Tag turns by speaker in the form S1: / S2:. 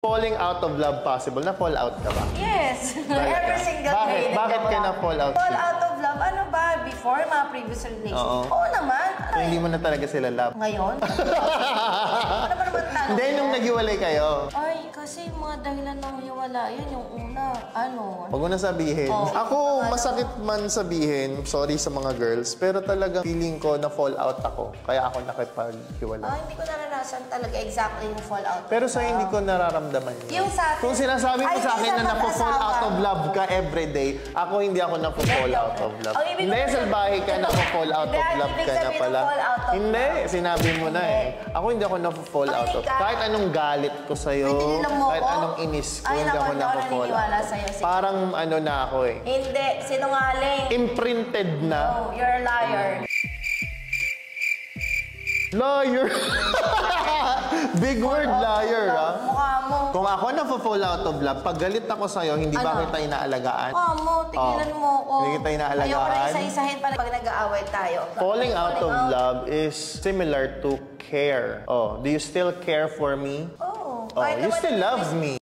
S1: Falling out of love possible? Na-fall out ka ba?
S2: Yes. Every single day.
S1: Bakit ka na-fall out?
S2: Fall out of love? Ano ba? Before mga previous relationship? Oo naman.
S1: So, hindi mo na talaga sila love?
S2: Ngayon? Ano ba naman tanong?
S1: Hindi, nung naghiwalay kayo.
S2: Ay, kasi mga dahilan ng hiwalayan. Yung una,
S1: Huwag mo na sabihin. Ako, masakit man sabihin, sorry sa mga girls, pero talagang feeling ko na fall out ako. Kaya ako nakipaghiwalay.
S2: Hindi ko naranasan talaga exactly yung fall out.
S1: Pero sa hindi ko nararamdaman yun.
S2: Yung sa akin,
S1: kung sinasabi mo sa akin na napo-fall out of love ka everyday, ako hindi ako napo-fall out of love. Hindi, salbahe ka, napo-fall out of love ka na pala. Hindi, sinabi mo na eh. Ako hindi ako napo-fall out of. Kahit anong galit ko sa'yo, kahit anong inis ko, hindi ako napo-fall out. Parang ano na ako eh.
S2: Hindi, sinungaling.
S1: Imprinted na.
S2: Oh, you're a liar.
S1: Liar! Big word, liar, ha?
S2: Mukha mo.
S1: Kung ako na-fall out of love, pag galit ako sa'yo, hindi ba kita inaalagaan?
S2: Mukha mo, tigilan mo ako.
S1: Hindi kita inaalagaan.
S2: Ayoko na isa-isahin pag nag-aaway tayo.
S1: Falling out of love is similar to care. Do you still care for me?
S2: Oo.
S1: You still love me.